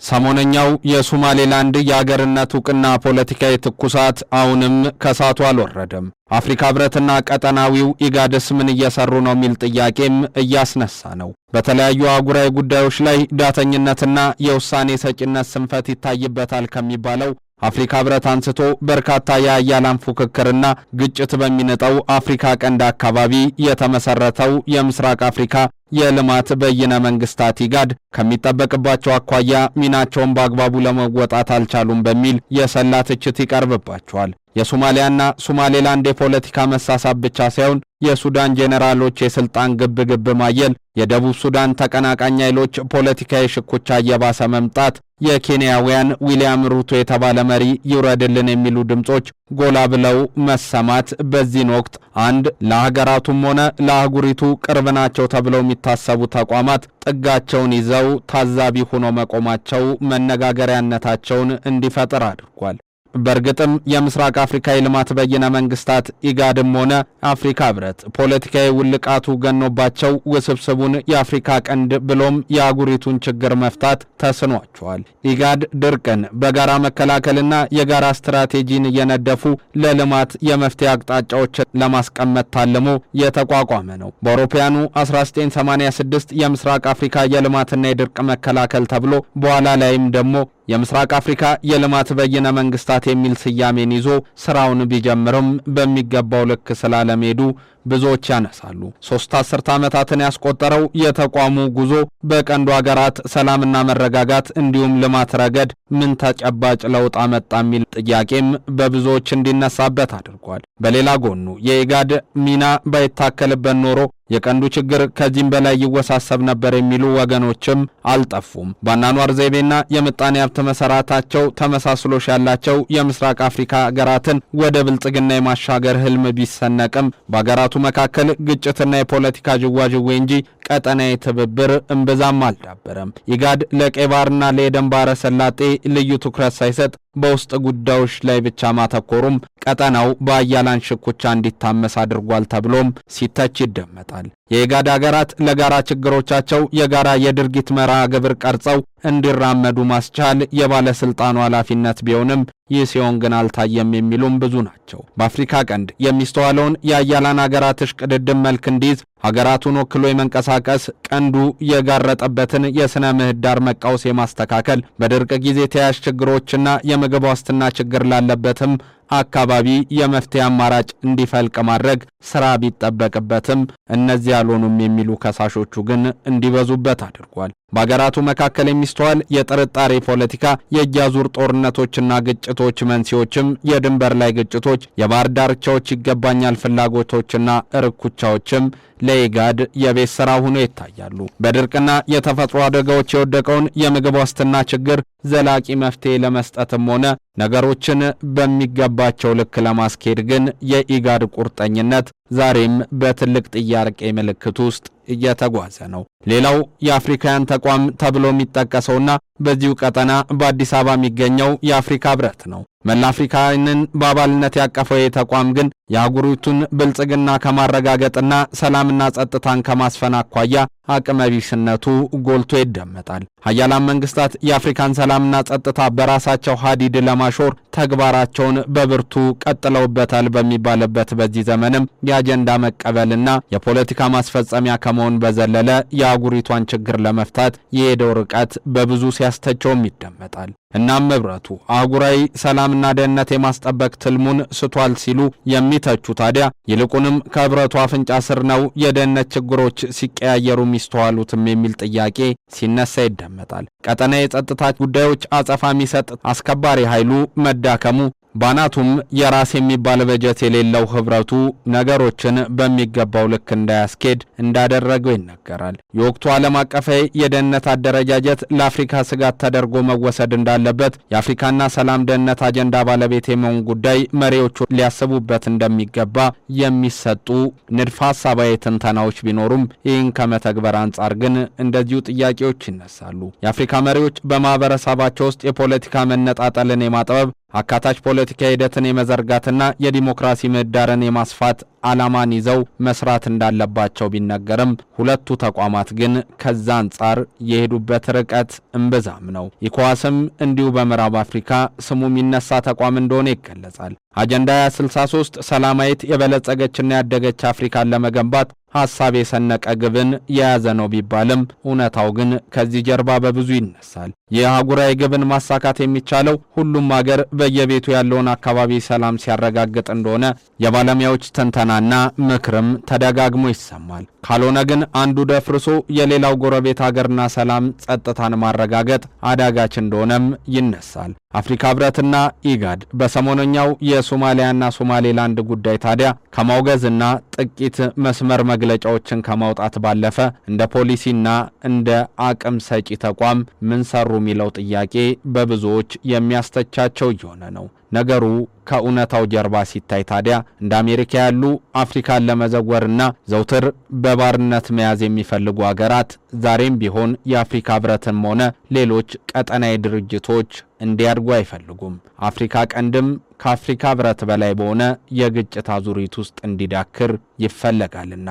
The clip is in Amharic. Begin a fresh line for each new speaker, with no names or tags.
ሰሞነኛው የሶማሌላንድ የአገርነት ዕውቅና ፖለቲካዊ ትኩሳት አሁንም ከሳቱ አልወረደም። አፍሪካ ህብረትና ቀጠናዊው ኢጋድስ ምን እየሰሩ ነው የሚል ጥያቄም እያስነሳ ነው። በተለያዩ አህጉራዊ ጉዳዮች ላይ ዳተኝነትና የውሳኔ ሰጪነት ስንፈት ይታይበታል ከሚባለው አፍሪካ ህብረት አንስቶ በርካታ የአያላን ፉክክርና ግጭት በሚነጣው አፍሪካ ቀንድ አካባቢ የተመሰረተው የምስራቅ አፍሪካ የልማት በይነ መንግስታት ኢጋድ ከሚጠበቅባቸው አኳያ ሚናቸውን በአግባቡ ለመወጣት አልቻሉም በሚል የሰላ ትችት ይቀርብባቸዋል። የሶማሊያና ሶማሌላንድ የፖለቲካ መሳሳብ ብቻ ሳይሆን የሱዳን ጄኔራሎች የስልጣን ግብግብ ማየል፣ የደቡብ ሱዳን ተቀናቃኝ ኃይሎች ፖለቲካዊ ሽኩቻ እየባሰ መምጣት፣ የኬንያውያን ዊሊያም ሩቶ የተባለ መሪ ይውረድልን የሚሉ ድምጾች ጎላ ብለው መሰማት በዚህ ወቅት አንድ ለሀገራቱም ሆነ ለአህጉሪቱ ቅርብ ናቸው ተብለው የሚታሰቡ ተቋማት ጥጋቸውን ይዘው ታዛቢ ሆኖ መቆማቸው መነጋገሪያነታቸውን እንዲፈጠር አድርጓል። በርግጥም የምስራቅ አፍሪካ የልማት በይነ መንግስታት ኢጋድም ሆነ አፍሪካ ህብረት ፖለቲካዊ ውልቃቱ ገኖባቸው ውስብስቡን የአፍሪካ ቀንድ ብሎም የአህጉሪቱን ችግር መፍታት ተስኗቸዋል። ኢጋድ ድርቅን በጋራ መከላከልና የጋራ ስትራቴጂን እየነደፉ ለልማት የመፍትሄ አቅጣጫዎች ለማስቀመጥ ታልሞ የተቋቋመ ነው። በአውሮፓውያኑ 1986 የምስራቅ አፍሪካ የልማትና የድርቅ መከላከል ተብሎ በኋላ ላይም ደግሞ የምስራቅ አፍሪካ የልማት በይነ መንግስታት የሚል ስያሜን ይዞ ስራውን ቢጀምርም በሚገባው ልክ ስላለመሄዱ ብዙዎች ያነሳሉ። 3 አስርተ ዓመታትን ያስቆጠረው የተቋሙ ጉዞ በቀንዱ ሀገራት ሰላምና መረጋጋት እንዲሁም ልማት ረገድ ምን ተጨባጭ ለውጥ አመጣ የሚል ጥያቄም በብዙዎች እንዲነሳበት አድርጓል። በሌላ ጎኑ የኢጋድ ሚና ባይታከልበት ኖሮ የቀንዱ ችግር ከዚህም በላይ ይወሳሰብ ነበር የሚሉ ወገኖችም አልጠፉም። በአኗኗር ዘይቤና የምጣኔ ሀብት መሰረታቸው ተመሳስሎሽ ያላቸው የምስራቅ አፍሪካ ሀገራትን ወደ ብልጽግና የማሻገር ህልም ቢሰነቅም በሀገራቱ መካከል ግጭትና የፖለቲካ ጅዋጅዌ እንጂ ቀጠናዊ ትብብር እምብዛም አልዳበረም። ኢጋድ ለቀይ ባህርና ለኤደን ባህረ ሰላጤ ልዩ ትኩረት ሳይሰጥ በውስጥ ጉዳዮች ላይ ብቻ ማተኮሩም ቀጠናው በአያላን ሽኩቻ እንዲታመስ አድርጓል ተብሎም ሲተች ይደመጣል። የኢጋድ ሀገራት ለጋራ ችግሮቻቸው የጋራ የድርጊት መርሃ ግብር ቀርጸው እንዲራመዱ ማስቻል የባለስልጣኑ ኃላፊነት ቢሆንም ይህ ሲሆን ግን አልታየም የሚሉም ብዙ ናቸው። በአፍሪካ ቀንድ የሚስተዋለውን የአያላን ሀገራት እሽቅድድም መልክ እንዲይዝ ሀገራቱን ወክሎ የመንቀሳቀስ ቀንዱ የጋረጠበትን የስነ ምህዳር መቃወስ የማስተካከል በድርቅ ጊዜ ተያያዥ ችግሮችና የምግብ ዋስትና ችግር ላለበትም አካባቢ የመፍትሄ አማራጭ እንዲፈልቅ ማድረግ ስራ ቢጠበቅበትም እነዚህ ያልሆኑም የሚሉ ከሳሾቹ ግን እንዲበዙበት አድርጓል። በሀገራቱ መካከል የሚስተዋል የጥርጣሬ ፖለቲካ፣ የእጅ አዙር ጦርነቶችና ግጭቶች መንስኤዎችም የድንበር ላይ ግጭቶች፣ የባህር ዳርቻዎች ይገባኛል ፍላጎቶችና እርኩቻዎችም ለኢጋድ የቤት ስራ ሆኖ ይታያሉ። በድርቅና የተፈጥሮ አደጋዎች የወደቀውን የምግብ ዋስትና ችግር ዘላቂ መፍትሄ ለመስጠትም ሆነ ነገሮችን በሚገባቸው ልክ ለማስኬድ ግን የኢጋድ ቁርጠኝነት ዛሬም በትልቅ ጥያቄ ምልክት ውስጥ እየተጓዘ ነው። ሌላው የአፍሪካውያን ተቋም ተብሎ የሚጠቀሰውና በዚሁ ቀጠና በአዲስ አበባ የሚገኘው የአፍሪካ ህብረት ነው። መላ አፍሪካውያንን በአባልነት ያቀፈው የተቋም ግን የአህጉሪቱን ብልጽግና ከማረጋገጥና ሰላምና ጸጥታን ከማስፈን አኳያ አቅመቢስነቱ ጎልቶ ይደመጣል። ሀያላን መንግስታት የአፍሪካን ሰላምና ጸጥታ በራሳቸው ሀዲድ ለማሾር ተግባራቸውን በብርቱ ቀጥለውበታል በሚባልበት በዚህ ዘመንም የአጀንዳ መቀበልና የፖለቲካ ማስፈጸሚያ ከመሆን በዘለለ የአህጉሪቷን ችግር ለመፍታት የሄደው ርቀት በብዙ ሲያስተቸውም ይደመጣል። እናም ህብረቱ አህጉራዊ ሰላምና ደህንነት የማስጠበቅ ትልሙን ስቷል ሲሉ የሚተቹ ታዲያ ይልቁንም ከህብረቱ አፍንጫ ስር ነው የደህንነት ችግሮች ሲቀያየሩ ሚስተዋሉትም የሚል ጥያቄ ሲነሳ ይደመጣል። ቀጠና የጸጥታ ጉዳዮች አጸፋ የሚሰጥ አስከባሪ ኃይሉ መዳከሙ ባናቱም የራስ የሚባል በጀት የሌለው ህብረቱ ነገሮችን በሚገባው ልክ እንዳያስኬድ እንዳደረገው ይነገራል። የወቅቱ ዓለም አቀፋዊ የደህንነት አደረጃጀት ለአፍሪካ ስጋት ተደርጎ መወሰድ እንዳለበት የአፍሪካና ሰላም ደህንነት አጀንዳ ባለቤት የመሆን ጉዳይ መሪዎቹ ሊያስቡበት እንደሚገባ የሚሰጡ ንድፈ ሐሳባዊ ትንተናዎች ቢኖሩም ይህን ከመተግበር አንጻር ግን እንደዚሁ ጥያቄዎች ይነሳሉ። የአፍሪካ መሪዎች በማህበረሰባቸው ውስጥ የፖለቲካ መነጣጠልን የማጥበብ አካታች ፖለቲካ ሂደትን የመዘርጋትና የዲሞክራሲ ምህዳርን የማስፋት ዓላማን ይዘው መስራት እንዳለባቸው ቢነገርም ሁለቱ ተቋማት ግን ከዛ አንጻር የሄዱበት ርቀት እምብዛም ነው። ኢኮዋስም እንዲሁ በምዕራብ አፍሪካ ስሙ የሚነሳ ተቋም እንደሆነ ይገለጻል። አጀንዳ 2063 ሰላማዊት የበለጸገችና ያደገች አፍሪካን ለመገንባት ሐሳብ የሰነቀ ግብን የያዘ ነው ቢባልም እውነታው ግን ከዚህ ጀርባ በብዙ ይነሳል። የአህጉራዊ ግብን ማሳካት የሚቻለው ሁሉም ሀገር በየቤቱ ያለውን አካባቢ ሰላም ሲያረጋግጥ እንደሆነ የባለሙያዎች ትንተናና ምክርም ተደጋግሞ ይሰማል። ካልሆነ ግን አንዱ ደፍርሶ የሌላው ጎረቤት ሀገርና ሰላም ጸጥታን ማረጋገጥ አዳጋች እንደሆነም ይነሳል። አፍሪካ ህብረትና ኢጋድ በሰሞነኛው የሶማሊያና ሶማሌላንድ ጉዳይ ታዲያ ከማውገዝና ጥቂት መስመር መግለጫዎችን ከማውጣት ባለፈ እንደ ፖሊሲና እንደ አቅም ሰጪ ተቋም ምን ሰሩ የሚለው ጥያቄ በብዙዎች የሚያስተቻቸው እየሆነ ነው። ነገሩ ከእውነታው ጀርባ ሲታይ ታዲያ እንደ አሜሪካ ያሉ አፍሪካን ለመዘወርና ዘውትር በባርነት መያዝ የሚፈልጉ ሀገራት ዛሬም ቢሆን የአፍሪካ ህብረትም ሆነ ሌሎች ቀጠናዊ ድርጅቶች እንዲያድጉ አይፈልጉም። አፍሪካ ቀንድም ከአፍሪካ ህብረት በላይ በሆነ የግጭት አዙሪት ውስጥ እንዲዳክር ይፈለጋልና